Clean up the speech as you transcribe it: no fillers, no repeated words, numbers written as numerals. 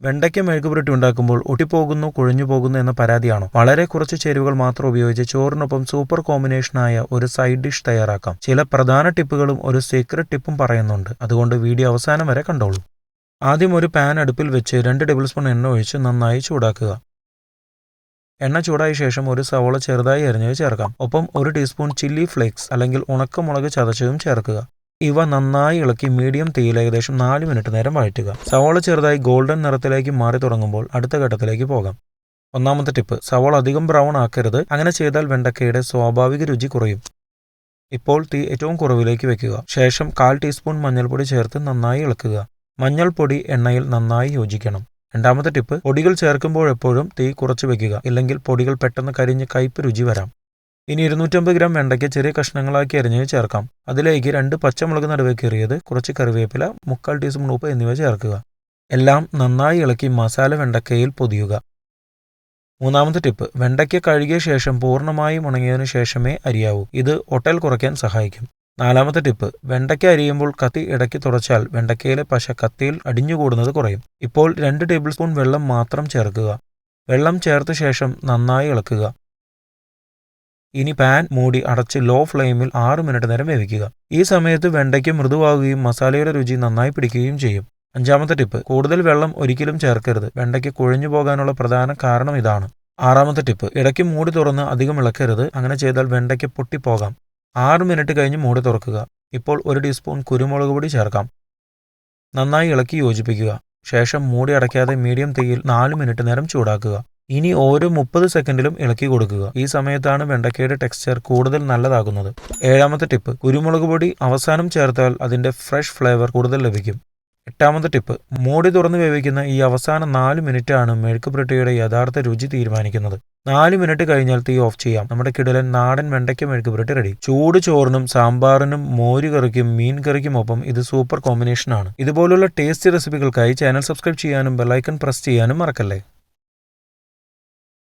വെണ്ടയ്ക്ക മെഴുകുപുരട്ടി ഉണ്ടാക്കുമ്പോൾ ഒട്ടിപ്പോകുന്നു, കുഴഞ്ഞു പോകുന്നു എന്ന പരാതിയാണോ? വളരെ കുറച്ച് ചേരുവകൾ മാത്രം ഉപയോഗിച്ച് ചോറിനൊപ്പം സൂപ്പർ കോമ്പിനേഷനായ ഒരു സൈഡ് ഡിഷ് തയ്യാറാക്കാം. ചില പ്രധാന ടിപ്പുകളും ഒരു സീക്രട്ട് ടിപ്പും പറയുന്നുണ്ട്. അതുകൊണ്ട് വീഡിയോ അവസാനം വരെ കണ്ടോളൂ. ആദ്യം ഒരു പാൻ അടുപ്പിൽ വെച്ച് 2 ടേബിൾ സ്പൂൺ എണ്ണ ഒഴിച്ച് നന്നായി ചൂടാക്കുക. എണ്ണ ചൂടായ ശേഷം ഒരു സവോള ചെറുതായി അരിഞ്ഞത് ചേർക്കാം. ഒപ്പം 1 ടീസ്പൂൺ ചില്ലി ഫ്ലേക്സ് അല്ലെങ്കിൽ ഉണക്കമുളക് ചതച്ചതും ചേർക്കുക. ഇവ നന്നായി ഇളക്കി മീഡിയം തീയിൽ ഏകദേശം 4 മിനിറ്റ് നേരം വഴറ്റുക. സവോള ചെറുതായി ഗോൾഡൻ നിറത്തിലേക്ക് മാറി തുടങ്ങുമ്പോൾ അടുത്ത ഘട്ടത്തിലേക്ക് പോകാം. ഒന്നാമത്തെ ടിപ്പ്, സവോള അധികം ബ്രൗൺ ആക്കരുത്. അങ്ങനെ ചെയ്താൽ വെണ്ടയ്ക്കയുടെ സ്വാഭാവിക രുചി കുറയും. ഇപ്പോൾ തീ ഏറ്റവും കുറവിലേക്ക് വെക്കുക. ശേഷം 1/4 ടീസ്പൂൺ മഞ്ഞൾപ്പൊടി ചേർത്ത് നന്നായി ഇളക്കുക. മഞ്ഞൾപ്പൊടി എണ്ണയിൽ നന്നായി യോജിക്കണം. രണ്ടാമത്തെ ടിപ്പ്, പൊടികൾ ചേർക്കുമ്പോഴെപ്പോഴും തീ കുറച്ച് വെക്കുക. ഇല്ലെങ്കിൽ പൊടികൾ പെട്ടെന്ന് കരിഞ്ഞ് കയ്പ് രുചി വരാം. ഇനി 250 ഗ്രാം വെണ്ടയ്ക്ക ചെറിയ കഷ്ണങ്ങളാക്കി അരിഞ്ഞത് ചേർക്കാം. അതിലേക്ക് 2 പച്ചമുളക് നടുവേ കീറിയത്, കുറച്ച് കറിവേപ്പില, 3/4 ടീസ്പൂൺ ഉപ്പ് എന്നിവ ചേർക്കുക. എല്ലാം നന്നായി ഇളക്കി മസാല വെണ്ടയ്ക്കയിൽ പൊതിയുക. മൂന്നാമത്തെ ടിപ്പ്, വെണ്ടയ്ക്ക കഴുകിയ ശേഷം പൂർണ്ണമായും ഉണങ്ങിയതിനു ശേഷമേ അരിയാവൂ. ഇത് ഒട്ടൽ കുറയ്ക്കാൻ സഹായിക്കും. നാലാമത്തെ ടിപ്പ്, വെണ്ടയ്ക്ക അരിയുമ്പോൾ കത്തി ഇടയ്ക്ക് തുടച്ചാൽ വെണ്ടയ്ക്കയിലെ പശ കത്തിയിൽ അടിഞ്ഞുകൂടുന്നത് കുറയും. ഇപ്പോൾ 2 ടേബിൾ സ്പൂൺ വെള്ളം മാത്രം ചേർക്കുക. വെള്ളം ചേർത്ത ശേഷം നന്നായി ഇളക്കുക. ഇനി പാൻ മൂടി അടച്ച് ലോ ഫ്ലെയിമിൽ 6 മിനിറ്റ് നേരം വേവിക്കുക. ഈ സമയത്ത് വെണ്ടയ്ക്ക മൃദുവാകുകയും മസാലയുടെ രുചി നന്നായി പിടിക്കുകയും ചെയ്യും. അഞ്ചാമത്തെ ടിപ്പ്, കൂടുതൽ വെള്ളം ഒരിക്കലും ചേർക്കരുത്. വെണ്ടയ്ക്ക കുഴഞ്ഞു പോകാനുള്ള പ്രധാന കാരണം ഇതാണ്. ആറാമത്തെ ടിപ്പ്, ഇടയ്ക്ക് മൂടി തുറന്ന് അധികം ഇളക്കരുത്. അങ്ങനെ ചെയ്താൽ വെണ്ടയ്ക്ക പൊട്ടിപ്പോകാം. 6 മിനിറ്റ് കഴിഞ്ഞ് മൂടി തുറക്കുക. ഇപ്പോൾ 1 ടീസ്പൂൺ കുരുമുളക് പൊടി ചേർക്കാം. നന്നായി ഇളക്കി യോജിപ്പിക്കുക. ശേഷം മൂടി അടയ്ക്കാതെ മീഡിയം തീയിൽ 4 മിനിറ്റ് നേരം ചൂടാക്കുക. ഇനി ഓരോ 30 സെക്കൻഡിലും ഇളക്കി കൊടുക്കുക. ഈ സമയത്താണ് വെണ്ടയ്ക്കയുടെ ടെക്സ്ചർ കൂടുതൽ നല്ലതാകുന്നത്. ഏഴാമത്തെ ടിപ്പ്, കുരുമുളക് പൊടി അവസാനം ചേർത്താൽ അതിന്റെ ഫ്രഷ് ഫ്ലേവർ കൂടുതൽ ലഭിക്കും. എട്ടാമത്തെ ടിപ്പ്, മൂടി തുറന്ന് വേവിക്കുന്ന ഈ അവസാന 4 മിനിറ്റാണ് മെഴുക്കുപുരട്ടിയുടെ യഥാർത്ഥ രുചി തീരുമാനിക്കുന്നത്. 4 മിനിറ്റ് കഴിഞ്ഞാൽ തീ ഓഫ് ചെയ്യാം. നമ്മുടെ കിടിലൻ നാടൻ വെണ്ടയ്ക്ക മെഴുക്കുപുരട്ടി റെഡി. ചൂട് ചോറിനും സാമ്പാറിനും മോരുകറിക്കും മീൻ കറിക്കുമൊപ്പം ഇത് സൂപ്പർ കോമ്പിനേഷനാണ്. ഇതുപോലുള്ള ടേസ്റ്റി റെസിപ്പികൾക്കായി ചാനൽ സബ്സ്ക്രൈബ് ചെയ്യാനും ബെല്ലൈക്കൺ പ്രസ് ചെയ്യാനും മറക്കല്ലേ.